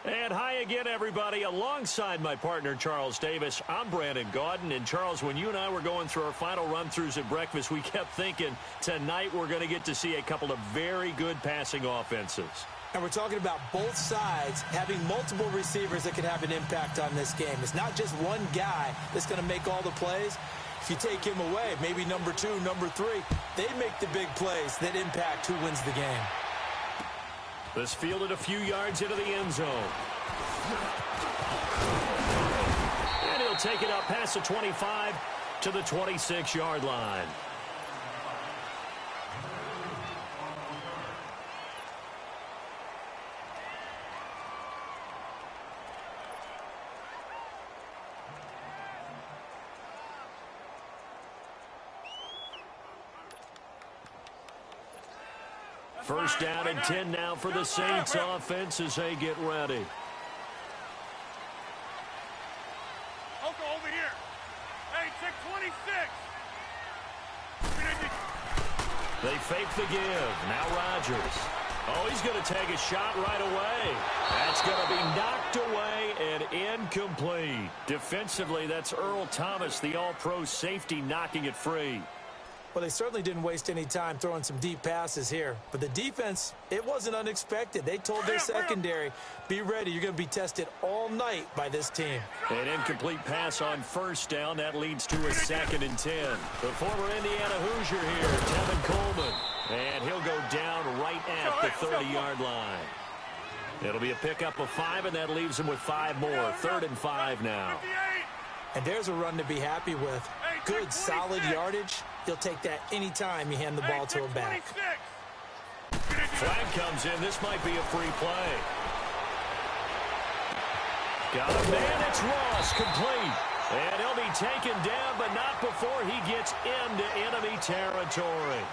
And hi again, everybody. Alongside my partner, Charles Davis, I'm Brandon Gaudin. And, Charles, when you and I were going through our final run-throughs at breakfast, we kept thinking tonight we're going to get to see a couple of very good passing offenses. And we're talking about both sides having multiple receivers that can have an impact on this game. It's not just one guy that's going to make all the plays. If you take him away, maybe number 2, number 3, they make the big plays that impact who wins the game. This fielded a few yards into the end zone. And he'll take it up past the 25 to the 26-yard line. First down and 10 now for the Saints offense as they get ready. Over here. Hey, check 26. They fake the give. Now Rodgers. Oh, he's going to take a shot right away. That's going to be knocked away and incomplete. Defensively, that's Earl Thomas, the all-pro safety, knocking it free. Well, they certainly didn't waste any time throwing some deep passes here. But the defense, it wasn't unexpected. They told their secondary, be ready. You're going to be tested all night by this team. An incomplete pass on first down. That leads to a 2nd and 10. The former Indiana Hoosier here, Tevin Coleman. And he'll go down right at the 30-yard line. It'll be a pickup of 5, and that leaves him with 5 more. 3rd and 5 now. And there's a run to be happy with. Good, solid yardage. He'll take that anytime you hand the ball to a back. Flag comes in. This might be a free play. Got a man. It's Ross, complete. And he'll be taken down, but not before he gets into enemy territory.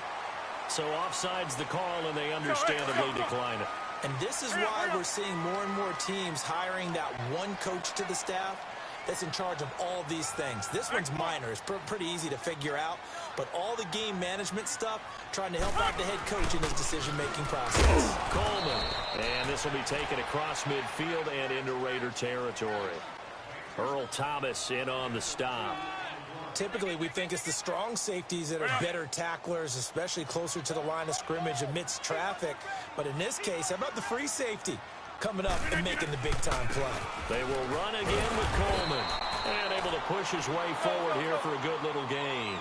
So offside's the call, and they understandably decline it. And this is why we're seeing more and more teams hiring that one coach to the staff that's in charge of all these things. This one's minor. It's pretty easy to figure out. But all the game management stuff, trying to help out the head coach in his decision-making process. Coleman. And this will be taken across midfield and into Raider territory. Earl Thomas in on the stop. Typically, we think it's the strong safeties that are better tacklers, especially closer to the line of scrimmage amidst traffic. But in this case, how about the free safety coming up and making the big-time play? They will run again with Coleman. And able to push his way forward here for a good little gain.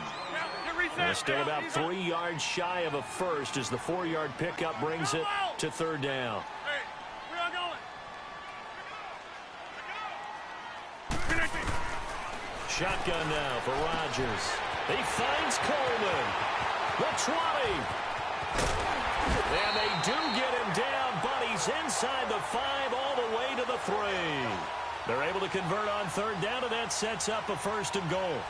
And still about 3 yards shy of a first as the 4-yard pickup brings it to 3rd down. Shotgun now for Rodgers. He finds Coleman. The 20. And they do get him down, but he's inside the 5 all the way to the 3. They're able to convert on 3rd down, and that sets up a 1st and goal.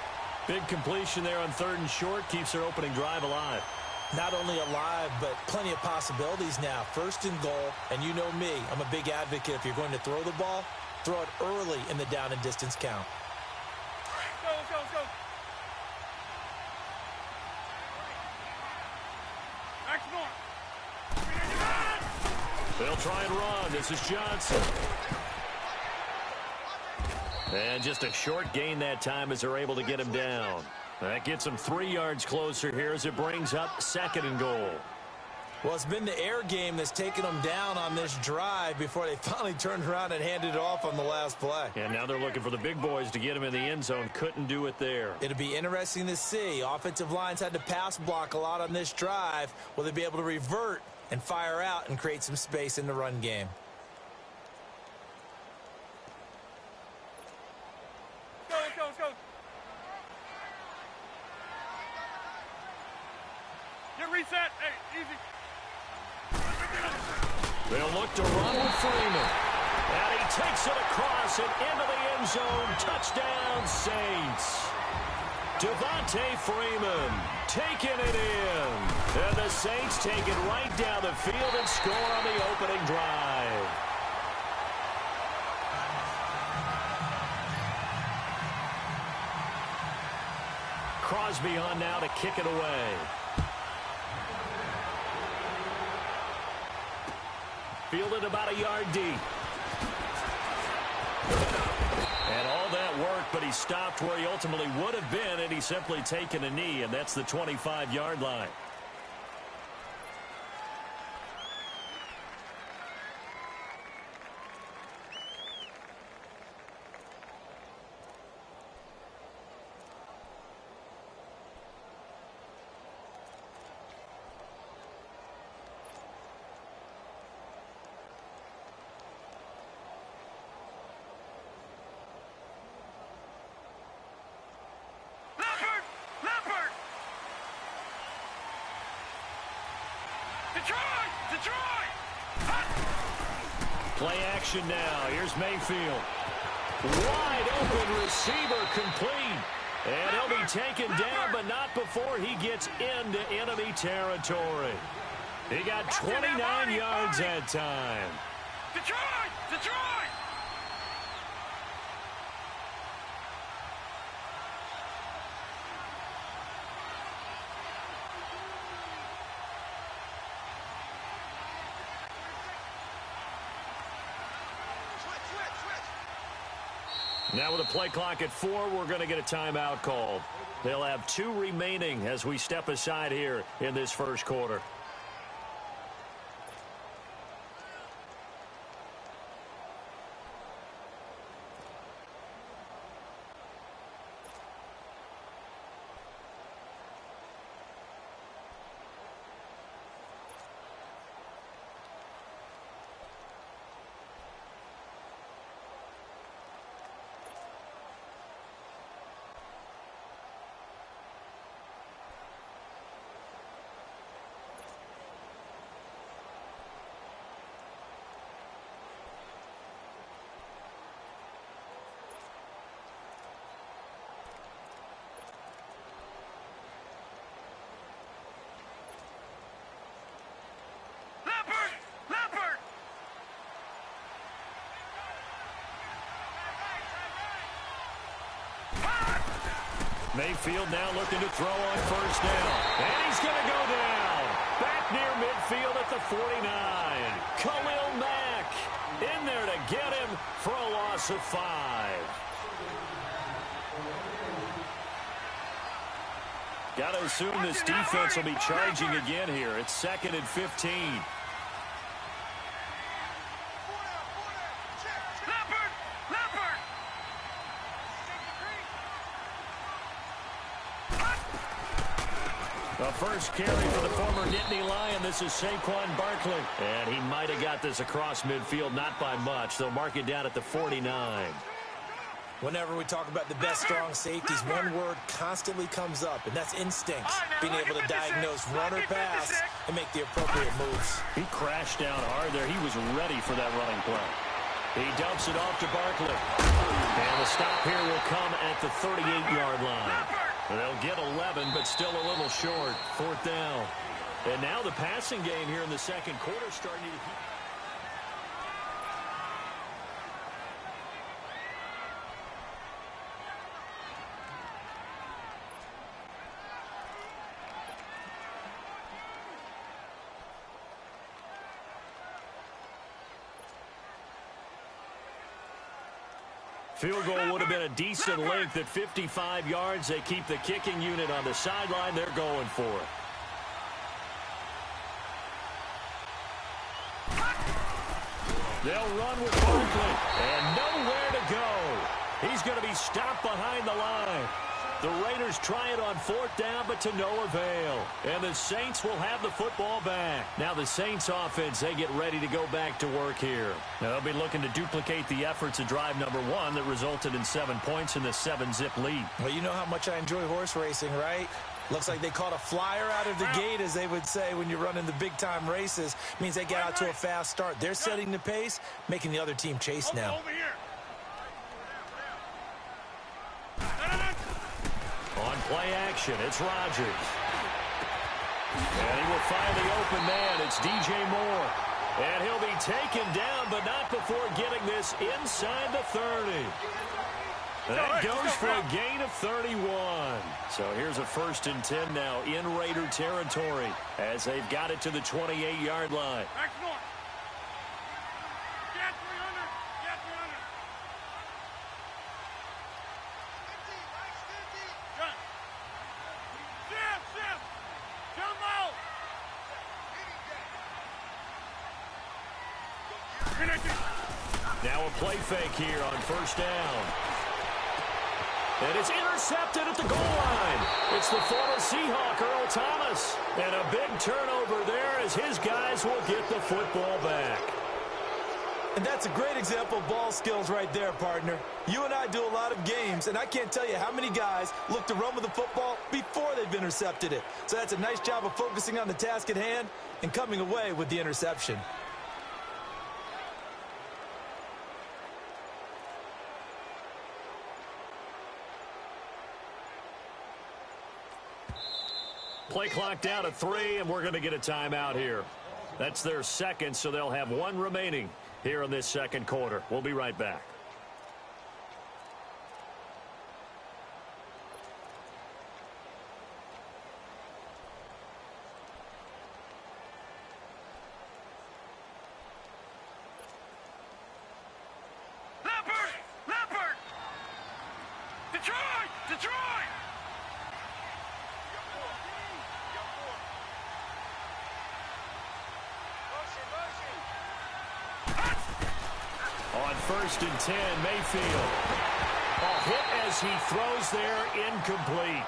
Big completion there on 3rd and short keeps their opening drive alive. Not only alive, but plenty of possibilities now. 1st and goal, and you know me, I'm a big advocate. If you're going to throw the ball, throw it early in the down and distance count. Let's go. They'll try and run. This is Johnson. And just a short gain that time as they're able to get him down. That gets him 3 yards closer here as it brings up 2nd and goal. Well, it's been the air game that's taken them down on this drive before they finally turned around and handed it off on the last play. And now they're looking for the big boys to get him in the end zone. Couldn't do it there. It'll be interesting to see. Offensive lines had to pass block a lot on this drive. Will they be able to revert and fire out and create some space in the run game? Let's go. Get reset. Hey, easy. They'll look to run with Freeman. And he takes it across and into the end zone. Touchdown, Saints. Devontae Freeman taking it in. And the Saints take it right down the field and score on the opening drive. Crosby on now to kick it away. Fielded about a yard deep. And all that work, but he stopped where he ultimately would have been, and he's simply taken a knee, and that's the 25-yard line. Play action now. Here's Mayfield. Wide open receiver complete. And he'll be taken down, but not before he gets into enemy territory. He got 29 yards that time. Detroit! Detroit! Now with a play clock at 4, we're going to get a timeout called. They'll have 2 remaining as we step aside here in this first quarter. Mayfield now looking to throw on first down. And he's going to go down. Back near midfield at the 49. Khalil Mack in there to get him for a loss of 5. Got to assume this defense will be charging again here. It's 2nd and 15. The first carry for the former Nittany Lion. This is Saquon Barkley. And he might have got this across midfield, not by much. They'll mark it down at the 49. Whenever we talk about the best strong safeties, one word constantly comes up, and that's instinct. Being able to diagnose run or pass and make the appropriate moves. He crashed down hard there. He was ready for that running play. He dumps it off to Barkley. And the stop here will come at the 38-yard line. They'll get 11, but still a little short. 4th down. And now the passing game here in the second quarter starting to heat. Field goal would have been a decent length at 55 yards. They keep the kicking unit on the sideline. They're going for it. They'll run with Barkley. And nowhere to go. He's going to be stopped behind the line. The Raiders try it on 4th down, but to no avail. And the Saints will have the football back. Now the Saints offense, they get ready to go back to work here. Now they'll be looking to duplicate the efforts of drive number 1 that resulted in 7 points in the 7-zip lead. Well, you know how much I enjoy horse racing, right? Looks like they caught a flyer out of the gate, as they would say when you're running the big-time races. Means they get out to a fast start. They're setting the pace, making the other team chase now. Over here. On play action, it's Rodgers. And he will find the open man. It's DJ Moore. And he'll be taken down, but not before getting this inside the 30. That goes for a gain of 31. So here's a 1st and 10 now in Raider territory as they've got it to the 28-yard line. Back north. Get 300. Get 300. Now a play fake here on first down. And it's intercepted at the goal line. It's the former Seahawk, Earl Thomas. And a big turnover there as his guys will get the football back. And that's a great example of ball skills right there, partner. You and I do a lot of games, and I can't tell you how many guys look to run with the football before they've intercepted it. So that's a nice job of focusing on the task at hand and coming away with the interception. Play clock down to 3, and we're going to get a timeout here. That's their second, so they'll have one remaining here in this second quarter. We'll be right back. Leopard! Detroit! On first and 10, Mayfield. A hit as he throws there, incomplete.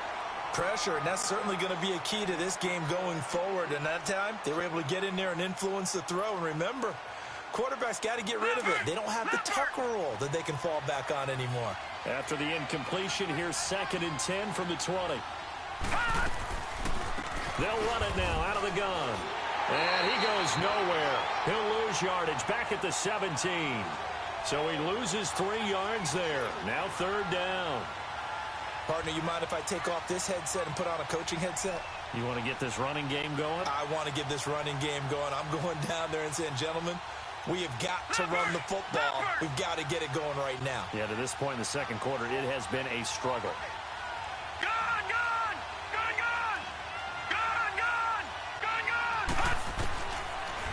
Pressure, and that's certainly going to be a key to this game going forward. And that time, they were able to get in there and influence the throw. And remember, quarterbacks got to get rid of it. They don't have the Tucker rule that they can fall back on anymore. After the incompletion, here's second and 10 from the 20. They'll run it now out of the gun. And he goes nowhere. He'll lose yardage back at the 17. So he loses 3 yards there. Now third down. Partner, you mind if I take off this headset and put on a coaching headset? You want to get this running game going? I want to get this running game going. I'm going down there and saying, gentlemen, we have got to run the football. We've got to get it going right now. Yeah, to this point in the second quarter, it has been a struggle.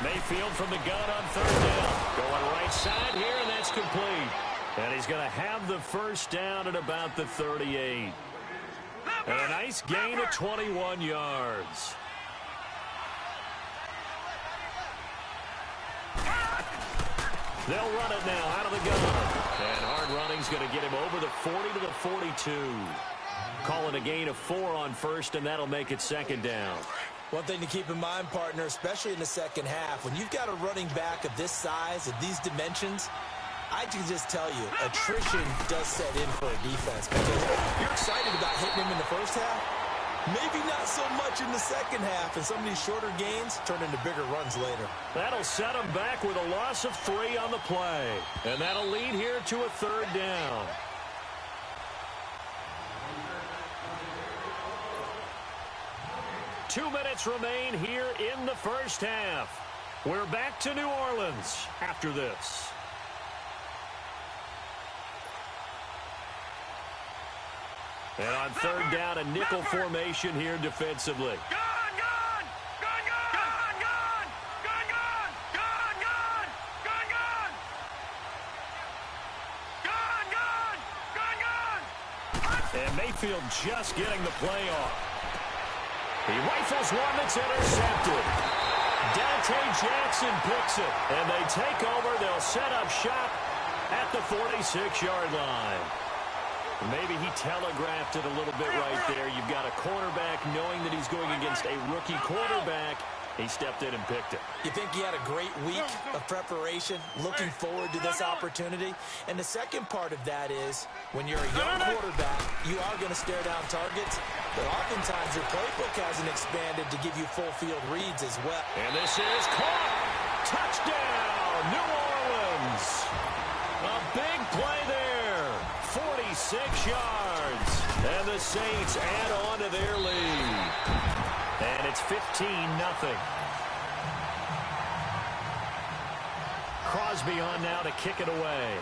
Mayfield from the gun on third down. Going right side here, and that's complete. And he's going to have the first down at about the 38. And a nice gain of 21 yards. They'll run it now out of the gun. And hard running's going to get him over the 40 to the 42. Calling a gain of 4 on first, and that'll make it second down. One thing to keep in mind, partner, especially in the second half, when you've got a running back of this size, of these dimensions, I can just tell you, attrition does set in for a defense. Because you're excited about hitting him in the first half, maybe not so much in the second half, and some of these shorter gains turn into bigger runs later. That'll set him back with a loss of 3 on the play. And that'll lead here to a third down. Two minutes remain here in the first half. We're back to New Orleans after this. And on third down, a nickel formation here defensively. And Mayfield just getting the play off. He rifles one that's intercepted. Dante Jackson picks it. And they take over. They'll set up shop at the 46-yard line. Maybe he telegraphed it a little bit right there. You've got a cornerback knowing that he's going against a rookie quarterback. He stepped in and picked it. You think he had a great week of preparation, looking forward to this opportunity? And the second part of that is, when you're a young quarterback, you are going to stare down targets, but oftentimes your playbook hasn't expanded to give you full field reads as well. And this is caught. Touchdown, New Orleans. A big play there. 46 yards. And the Saints add on to their lead. And it's 15-0. Crosby on now to kick it away.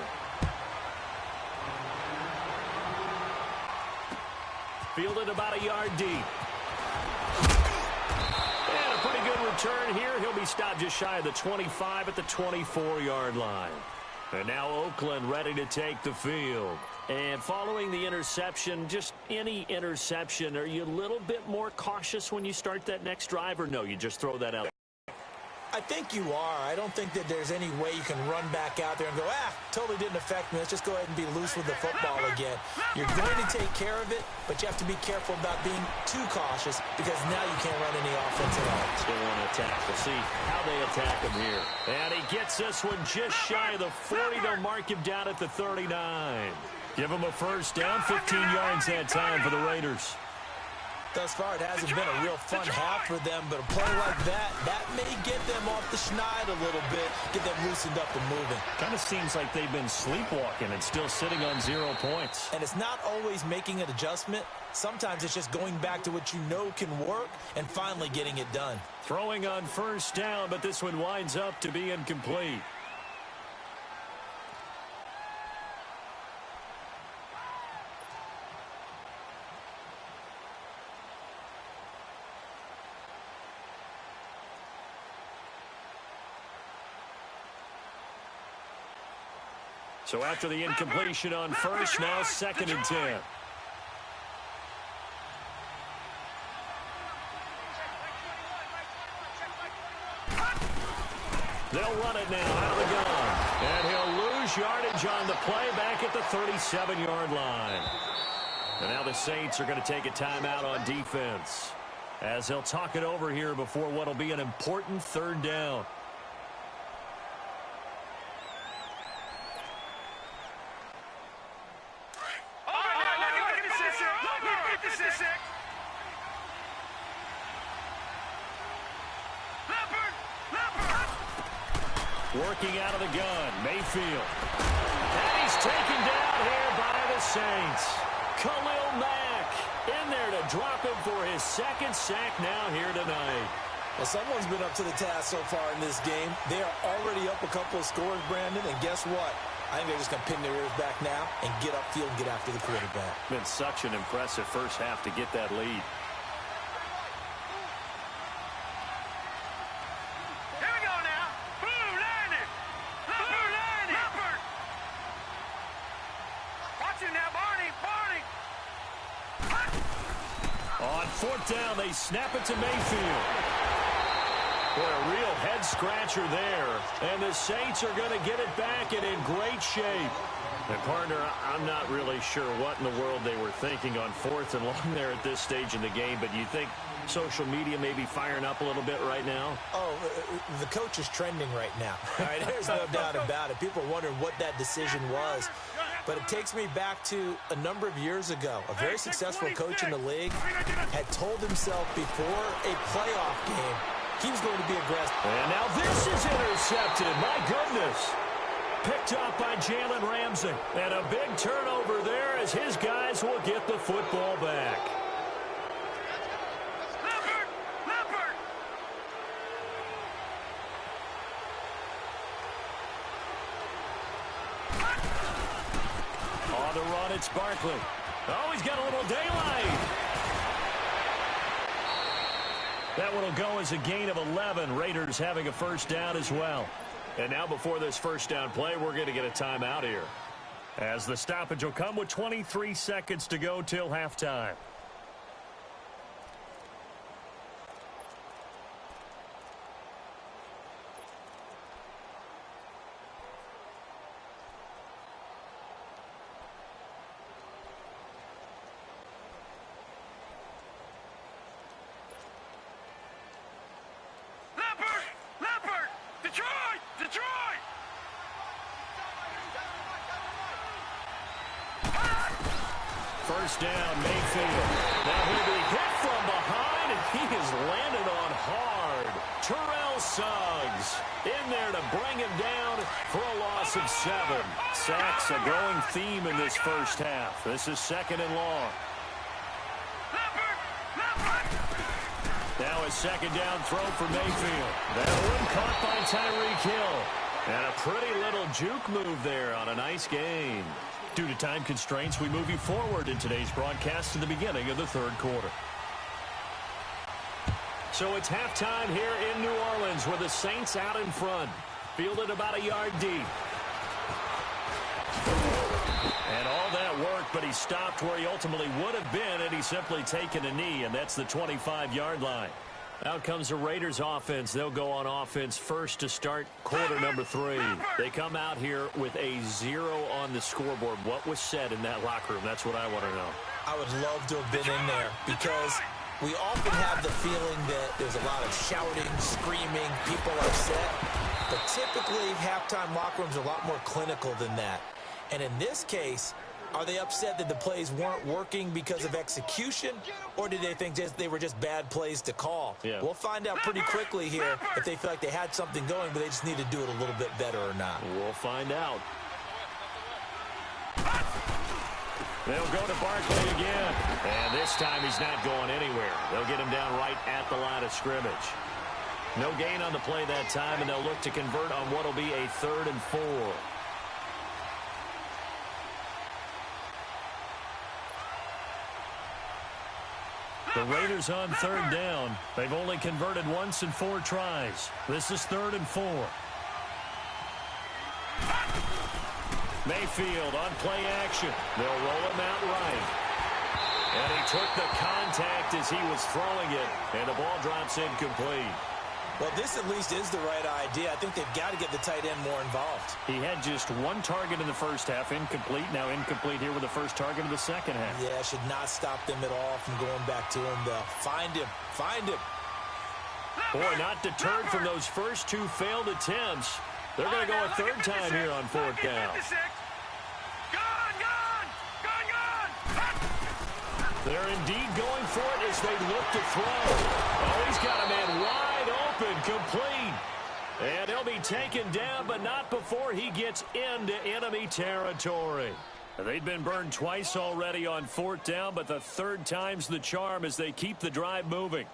Fielded about a yard deep. And a pretty good return here. He'll be stopped just shy of the 25 at the 24-yard line. And now Oakland ready to take the field. And following the interception, just any interception, are you a little bit more cautious when you start that next drive, or no, you just throw that out? I think you are. I don't think that there's any way you can run back out there and go, totally didn't affect me. Let's just go ahead and be loose with the football again. You're going to take care of it, but you have to be careful about being too cautious because now you can't run any offense at all. Still want to attack. We'll see how they attack him here. And he gets this one just shy of the 40. They'll mark him down at the 39. Give him a first down, 15 yards that time for the Raiders. Thus far, it hasn't been a real fun half for them, but a play like that may get them off the schneid a little bit, get them loosened up and moving. Kind of seems like they've been sleepwalking and still sitting on 0 points. And it's not always making an adjustment. Sometimes it's just going back to what you know can work and finally getting it done. Throwing on first down, but this one winds up to be incomplete. So after the incompletion on first, now 2nd and 10. They'll run it now out of the gun. And he'll lose yardage on the play back at the 37-yard line. And now the Saints are going to take a timeout on defense as they'll talk it over here before what will be an important 3rd down. Working out of the gun, Mayfield. And he's taken down here by the Saints. Khalil Mack in there to drop him for his 2nd sack now here tonight. Well, someone's been up to the task so far in this game. They are already up a couple of scores, Brandon, and guess what? I think they're just going to pin their ears back now and get upfield and get after the quarterback. Been such an impressive first half to get that lead. On 4th down, they snap it to Mayfield. Boy, a real head-scratcher there. And the Saints are going to get it back and in great shape. And, partner, I'm not really sure what in the world they were thinking on 4th and long there at this stage in the game, but you think social media may be firing up a little bit right now? Oh, the coach is trending right now. All right, there's no doubt about it. People are wondering what that decision was. But it takes me back to a number of years ago. A very successful coach in the league had told himself before a playoff game he was going to be aggressive. And now this is intercepted. My goodness. Picked up by Jalen Ramsey. And a big turnover there as his guys will get the football back. On the run, it's Barkley. Oh, he's got a little daylight. That one will go as a gain of 11. Raiders having a first down as well. And now before this first down play, we're going to get a timeout here, as the stoppage will come with 23 seconds to go till halftime. First down, Mayfield. Now he'll be hit from behind, and he has landed on hard. Terrell Suggs in there to bring him down for a loss of 7. Sacks a growing theme in this first half. This is 2nd and long. Now a 2nd down throw for Mayfield. That one caught by Tyreek Hill. And a pretty little juke move there on a nice gain. Due to time constraints, we move you forward in today's broadcast to the beginning of the 3rd quarter. So it's halftime here in New Orleans with the Saints out in front. Fielded about a yard deep. And all that worked, but he stopped where he ultimately would have been had he simply taken a knee, and that's the 25-yard line. Out comes the Raiders offense. They'll go on offense first to start quarter number 3. They come out here with a 0 on the scoreboard. What was said in that locker room? That's what I want to know. I would love to have been in there because we often have the feeling that there's a lot of shouting, screaming, people upset. But typically, halftime locker rooms are a lot more clinical than that. And in this case, are they upset that the plays weren't working because of execution, or did they think they were just bad plays to call? Yeah. We'll find out pretty quickly here if they feel like they had something going, but they just need to do it a little bit better or not. We'll find out. They'll go to Barkley again. And this time he's not going anywhere. They'll get him down right at the line of scrimmage. No gain on the play that time, and they'll look to convert on what will be a 3rd and 4. The Raiders on 3rd down. They've only converted once in 4 tries. This is 3rd and 4. Mayfield on play action. They'll roll him out right. And he took the contact as he was throwing it, and the ball drops incomplete. Well, this at least is the right idea. I think they've got to get the tight end more involved. He had just 1 target in the first half, incomplete. Now incomplete here with the first target of the second half. Yeah, should not stop them at all from going back to him. Find him. Find him. Boy, not deterred from those first 2 failed attempts. They're going to go a 3rd time here on 4th down. They're indeed going for it as they look to throw. Oh, he's got a man wide open, complete. And he'll be taken down, but not before he gets into enemy territory. They've been burned twice already on 4th down, but the 3rd time's the charm as they keep the drive moving.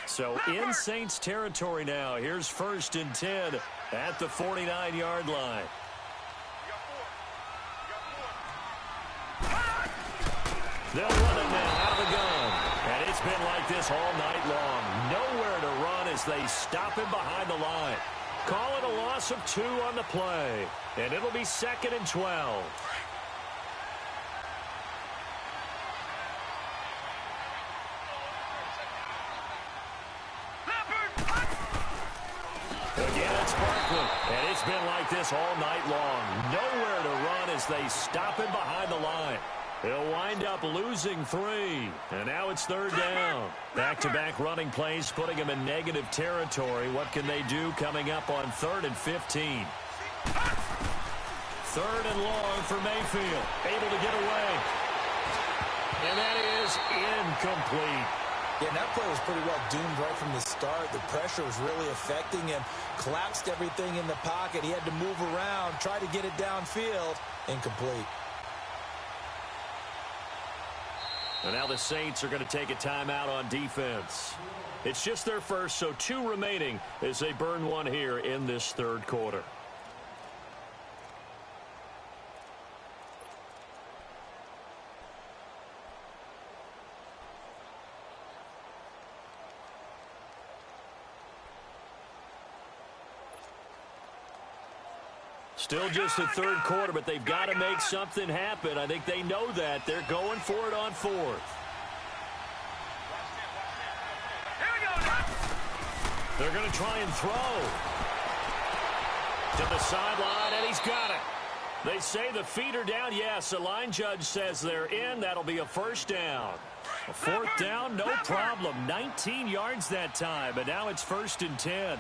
So in Saints territory now. Here's 1st and 10 at the 49-yard line. They'll run it now out of the gun. And it's been like this all night long. Nowhere to run as they stop him behind the line. Call it a loss of 2 on the play. And it'll be 2nd and 12. Again, it's Barkley. And it's been like this all night long. Nowhere to run as they stop him behind the line. He'll wind up losing 3. And now it's 3rd down. Back-to-back running plays putting him in negative territory. What can they do coming up on 3rd and 15? 3rd and long for Mayfield. Able to get away. And that is incomplete. Yeah, and that play was pretty well doomed right from the start. The pressure was really affecting him. Collapsed everything in the pocket. He had to move around, try to get it downfield. Incomplete. And now the Saints are going to take a timeout on defense. It's just their first, so 2 remaining as they burn 1 here in this 3rd quarter. Still just the 3rd quarter, but they've got to make something happen. I think they know that. They're going for it on 4th. They're going to try and throw. To the sideline, and he's got it. They say the feet are down. Yes, the line judge says they're in. That'll be a 1st down. A 4th down, no problem. 19 yards that time, but now it's 1st and 10.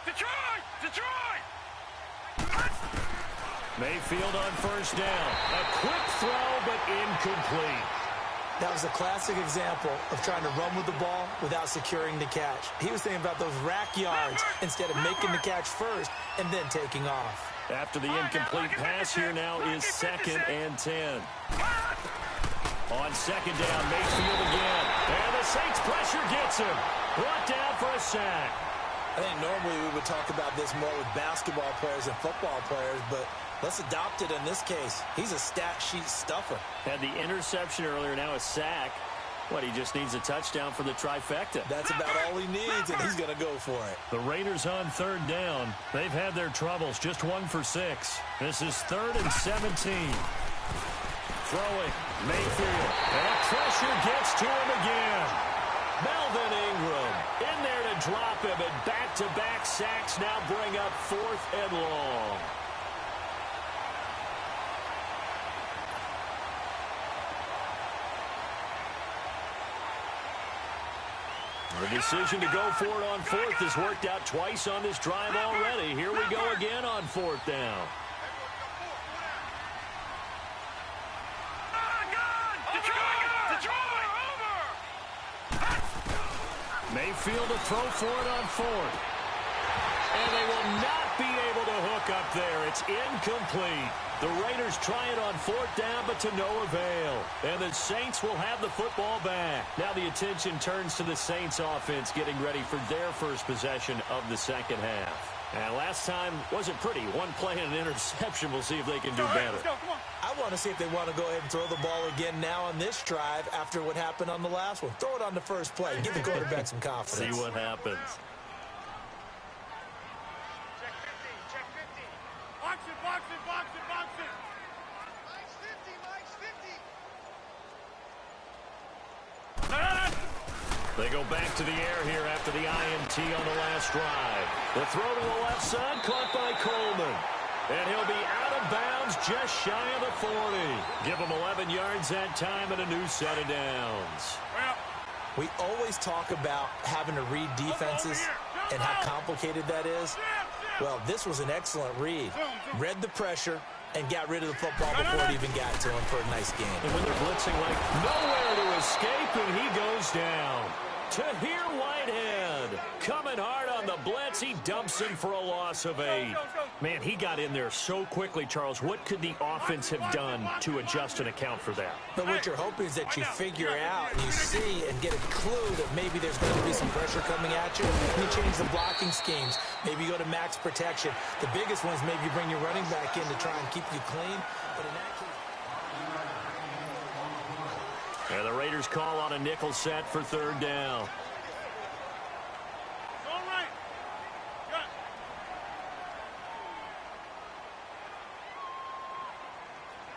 Detroit! Detroit! Mayfield on 1st down. A quick throw, but incomplete. That was a classic example of trying to run with the ball without securing the catch. He was thinking about those rack yards instead of making the catch first and then taking off. After the incomplete pass, here now is 2nd and 10. On 2nd down, Mayfield again. And the Saints pressure gets him. Brought down for a sack. I think normally we would talk about this more with basketball players and football players, but let's adopt it in this case. He's a stat sheet stuffer. Had the interception earlier, now a sack. What, he just needs a touchdown for the trifecta. That's about all he needs, and he's going to go for it. The Raiders on 3rd down. They've had their troubles, just 1 for 6. This is 3rd and 17. Throwing, Mayfield, and pressure gets to him again. Melvin Ingram. drop him, and back-to-back sacks now bring up 4th and long. The decision to go for it on 4th has worked out twice on this drive already. Here we go again on 4th down. Mayfield to throw for it on 4th. And they will not be able to hook up there. It's incomplete. The Raiders try it on 4th down, but to no avail. And the Saints will have the football back. Now the attention turns to the Saints offense getting ready for their first possession of the second half. And last time wasn't pretty. One play and an interception. We'll see if they can do better. Let's go, come on. I want to see if they want to go ahead and throw the ball again now on this drive after what happened on the last one. Throw it on the first play. Give the quarterback some confidence. See what happens. They go back to the air here after the INT on the last drive. The throw to the left side, caught by Coleman. And he'll be out of bounds just shy of the 40. Give him 11 yards that time and a new set of downs. We always talk about having to read defenses and how complicated that is. Well, this was an excellent read. Read the pressure and got rid of the football before it even got to him for a nice game. And when they're blitzing like nowhere to escape, and he goes down. Tahir Whitehead coming hard on the blitz. He dumps him for a loss of 8. Man, he got in there so quickly, Charles. What could the offense have done to adjust and account for that? But what you're hoping is that you figure out, you see, and get a clue that maybe there's going to be some pressure coming at you. And you change the blocking schemes. Maybe you go to max protection. The biggest one is maybe you bring your running back in to try and keep you clean. But in that case... And the Raiders call on a nickel set for 3rd down. All right. Got it.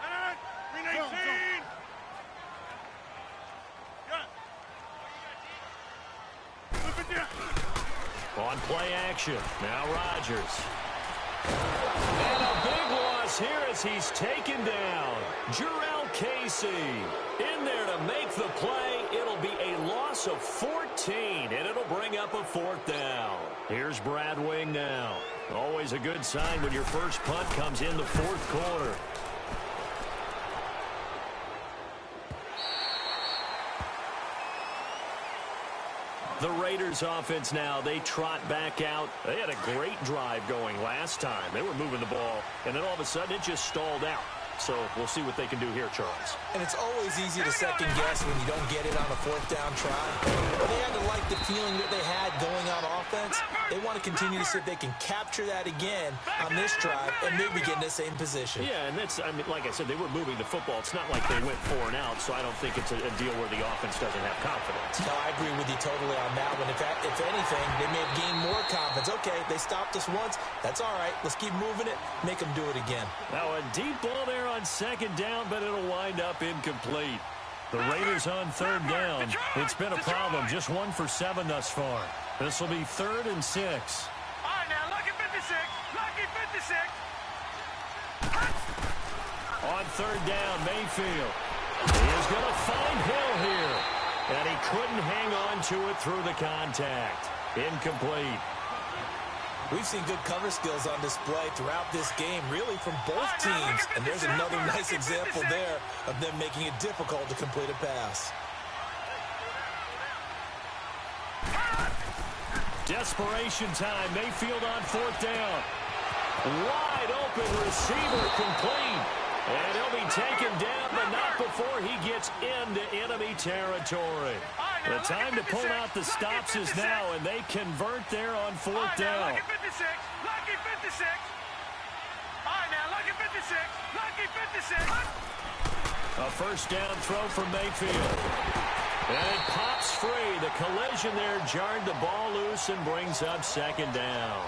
All right. 319. Got it. Flip it down. On play action. Now Rodgers. And a big loss here as he's taken down. Jarrell Casey in there to make the play. It'll be a loss of 14, and it'll bring up a 4th down. Here's Brad Wing now. Always a good sign when your first punt comes in the 4th quarter. The Raiders offense now, they trot back out. They had a great drive going last time. They were moving the ball, and then all of a sudden it just stalled out. So we'll see what they can do here, Charles. And it's always easy to second guess when you don't get it on a 4th down try. But they had to like the feeling that they had going on offense. They want to continue to see if they can capture that again on this drive and maybe get in the same position. Yeah, and that's, I mean, like I said, they were moving the football. It's not like they went 4 and out, so I don't think it's a deal where the offense doesn't have confidence. No, I agree with you totally on that one. If anything, they may have gained more confidence. Okay, they stopped us once. That's all right. Let's keep moving it. Make them do it again. Now a deep ball there on 2nd down, but it'll wind up incomplete. The Raiders on 3rd down. It's been a problem. Just 1 for 7 thus far. This will be 3rd and 6. All right, now, lucky 56. Lucky 56. On 3rd down, Mayfield. He is going to find Hill here. And he couldn't hang on to it through the contact. Incomplete. We've seen good cover skills on display throughout this game, really from both teams. And there's another nice example there of them making it difficult to complete a pass. Desperation time. Mayfield on 4th down. Wide open receiver complete. And he'll be taken down, but not before he gets into enemy territory. The time to pull out the stops is now, and they convert there on 4th down. Lucky 56. Lucky 56. All right, now, lucky 56. Lucky 56. A first down throw from Mayfield. And it pops free. The collision there jarred the ball loose and brings up 2nd down.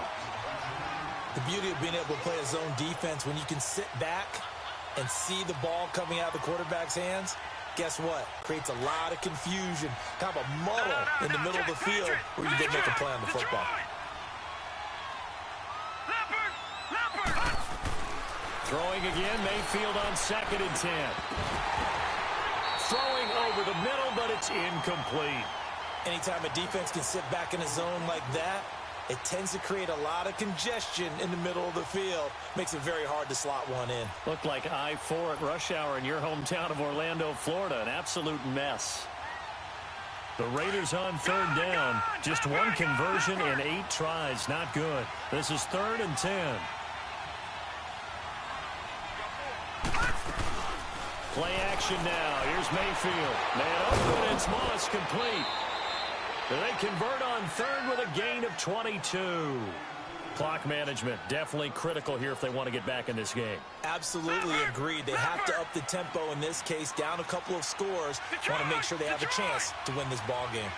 The beauty of being able to play a zone defense when you can sit back and see the ball coming out of the quarterback's hands, Guess what? Creates a lot of confusion, kind of a muddle in the middle of the field where you didn't make a play on the football. Throwing again, Mayfield on 2nd and 10. Throwing over the middle, but it's incomplete. Anytime a defense can sit back in a zone like that, it tends to create a lot of congestion in the middle of the field. Makes it very hard to slot one in. Looked like I-4 at rush hour in your hometown of Orlando, Florida. An absolute mess. The Raiders on 3rd down. Just one conversion in 8 tries. Not good. This is 3rd and 10. Play action now. Here's Mayfield. Man open, it's Moss complete. They convert on 3rd with a gain of 22. Clock management definitely critical here if they want to get back in this game. Absolutely agreed. They have to up the tempo in this case, down a couple of scores. Want to make sure they have a chance to win this ball game.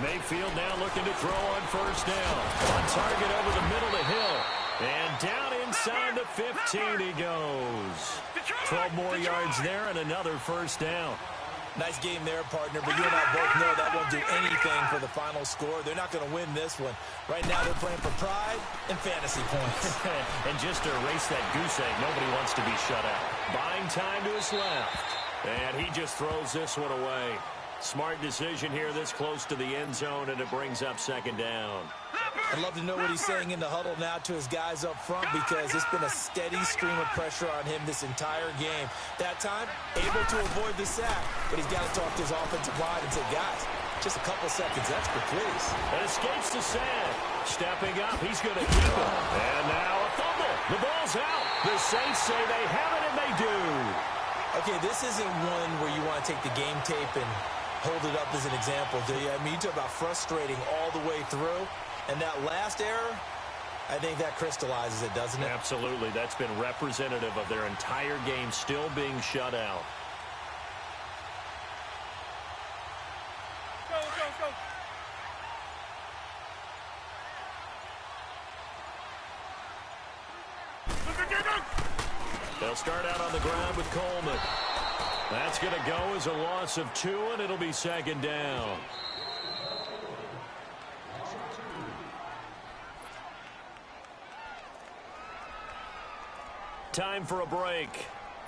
Mayfield now looking to throw on 1st down. On target over the middle to Hill. And down inside the 15 he goes. 12 more yards there and another 1st down. Nice game there, partner, but you and I both know that won't do anything for the final score. They're not going to win this one. Right now they're playing for pride and fantasy points. And just to erase that goose egg, nobody wants to be shut out. Buying time to his left. And he just throws this one away. Smart decision here this close to the end zone, and it brings up 2nd down. I'd love to know what he's saying in the huddle now to his guys up front, because it's been a steady stream of pressure on him this entire game. That time, able to avoid the sack, but he's got to talk to his offensive line and say, guys, just a couple seconds extra, please. And escapes the sack. Stepping up, he's going to keep it. And now a fumble. The ball's out. The Saints say they have it, and they do. Okay, this isn't one where you want to take the game tape and hold it up as an example, do you? I mean, you talk about frustrating all the way through. And that last error, I think that crystallizes it, doesn't it? Absolutely. That's been representative of their entire game still being shut out. Go, go, go. They'll start out on the ground with Coleman. That's going to go as a loss of 2, and it'll be 2nd down. Time for a break.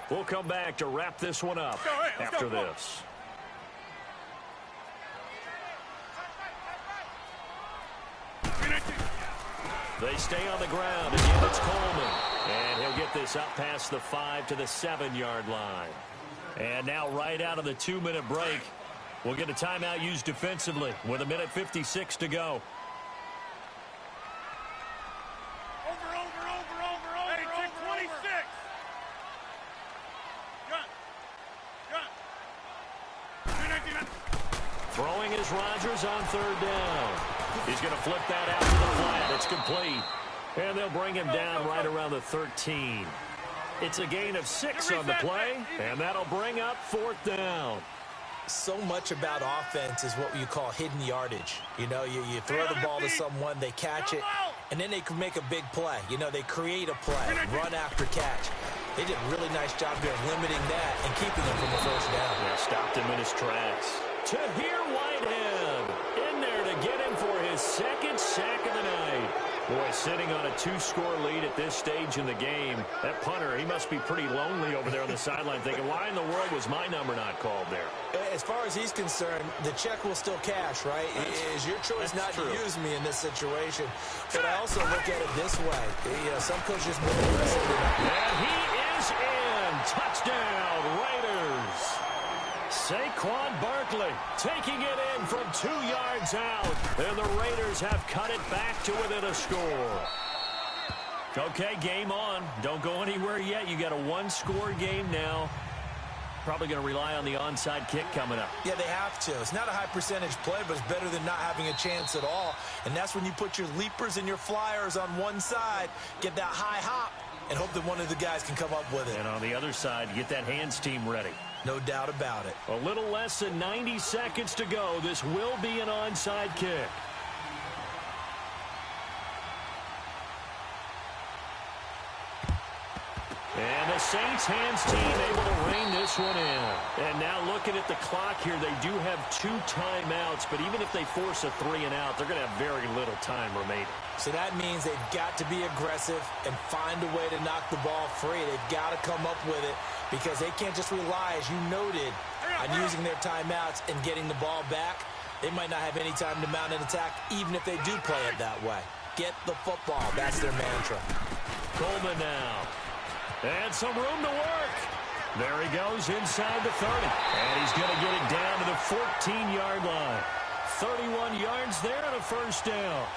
We'll come back to wrap this one up after this. They stay on the ground. Again, it's Coleman. And he'll get this up past the 5 to the 7-yard line. And now right out of the 2-minute break, we'll get a timeout used defensively with 1:56 to go. Throwing is Rodgers on 3rd down. He's going to flip that out to the flat. It's complete. And they'll bring him down right around the 13. It's a gain of 6 on the play, and that'll bring up 4th down. So much about offense is what you call hidden yardage. You know, you throw the ball to someone, they catch it, and then they can make a big play. You know, they create a play, run after catch. They did a really nice job here of limiting that and keeping him from the 1st down. Yeah, stopped him in his tracks. Tahir Whitehead in there to get him for his 2nd sack of the night. Boy, sitting on a 2-score lead at this stage in the game. That punter, he must be pretty lonely over there on the sideline thinking, why in the world was my number not called there? As far as he's concerned, the check will still cash, right? It is your choice not to use me in this situation. But I also look at it this way. You know, some coaches more aggressive than others. And he is in. Touchdown, Raiders. Saquon Barkley taking it in from 2 yards out. And the Raiders have cut it back to within a score. Okay, game on. Don't go anywhere yet. You got a 1-score game now. Probably going to rely on the onside kick coming up. Yeah, they have to. It's not a high percentage play, but it's better than not having a chance at all. And that's when you put your leapers and your flyers on one side, get that high hop, and hope that one of the guys can come up with it. And on the other side, get that hands team ready. No doubt about it. A little less than 90 seconds to go. This will be an onside kick. And the the Saints hands team able to rein this one in. And now looking at the clock here, they do have 2 timeouts, but even if they force a 3 and out, they're going to have very little time remaining. So that means they've got to be aggressive and find a way to knock the ball free. They've got to come up with it because they can't just rely, as you noted, on using their timeouts and getting the ball back. They might not have any time to mount an attack, even if they do play it that way. Get the football. That's their mantra. Coleman now. And some room to work. There he goes inside the 30. And he's going to get it down to the 14-yard line. 31 yards there and a first down.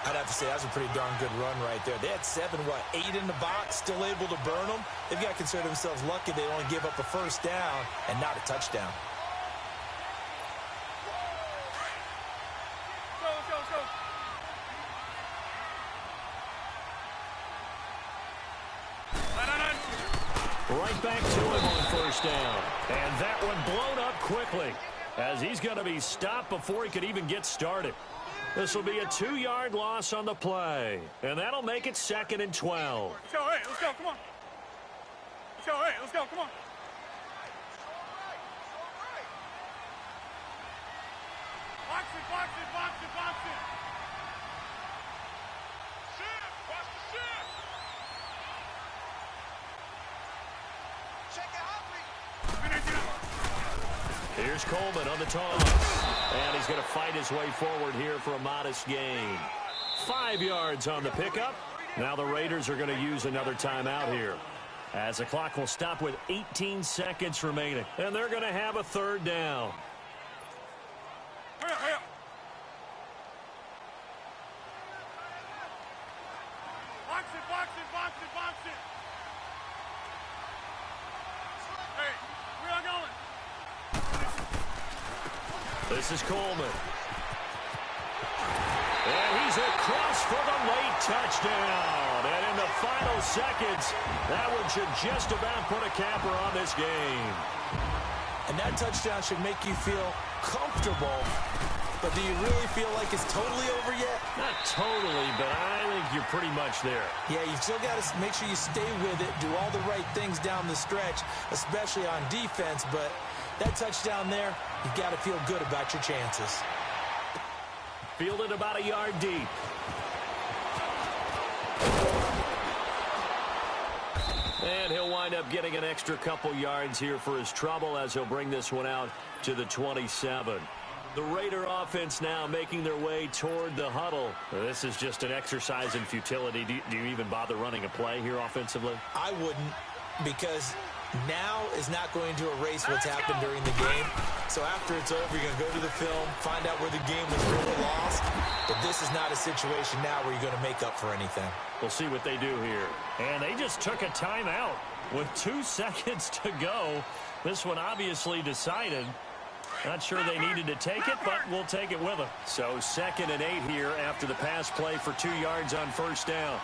I'd have to say that's a pretty darn good run right there. They had 8 in the box, still able to burn them. They've got to consider themselves lucky they only give up a first down and not a touchdown. Right back to him on first down. And that one blown up quickly as he's going to be stopped before he could even get started. This will be a 2-yard loss on the play. And that'll make it 2nd and 12. Let's go, hey, let's go, come on. Let's go, hey, let's go, come on. Box it, box it, box it, box it. Shift, watch the shift. Check it out, please. Here's Coleman on the toss. And he's going to fight his way forward here for a modest gain. 5 yards on the pickup. Now the Raiders are going to use another timeout here, as the clock will stop with 18 seconds remaining. And they're going to have a 3rd down. Hurry up, hurry up. Box it, box it, box it, box it. Hey, where are you going? This is Coleman. And he's across for the late touchdown. And in the final seconds, that one should just about put a capper on this game. And that touchdown should make you feel comfortable. But do you really feel like it's totally over yet? Not totally, but I think you're pretty much there. Yeah, you've still got to make sure you stay with it, do all the right things down the stretch, especially on defense. But that touchdown there, you've got to feel good about your chances. Fielded about a yard deep. And he'll wind up getting an extra couple yards here for his trouble as he'll bring this one out to the 27. The Raider offense now making their way toward the huddle. This is just an exercise in futility. Do you even bother running a play here offensively? I wouldn't, because now is not going to erase what's happened during the game. So after it's over, you're going to go to the film, find out where the game was really lost. But this is not a situation now where you're going to make up for anything. We'll see what they do here. And they just took a timeout with 2 seconds to go. This one obviously decided. Not sure they needed to take it, but we'll take it with them. So 2nd and 8 here after the pass play for 2 yards on first down.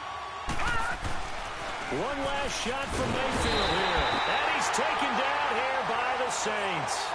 One last shot from Mayfield here. And he's taken down here by the Saints.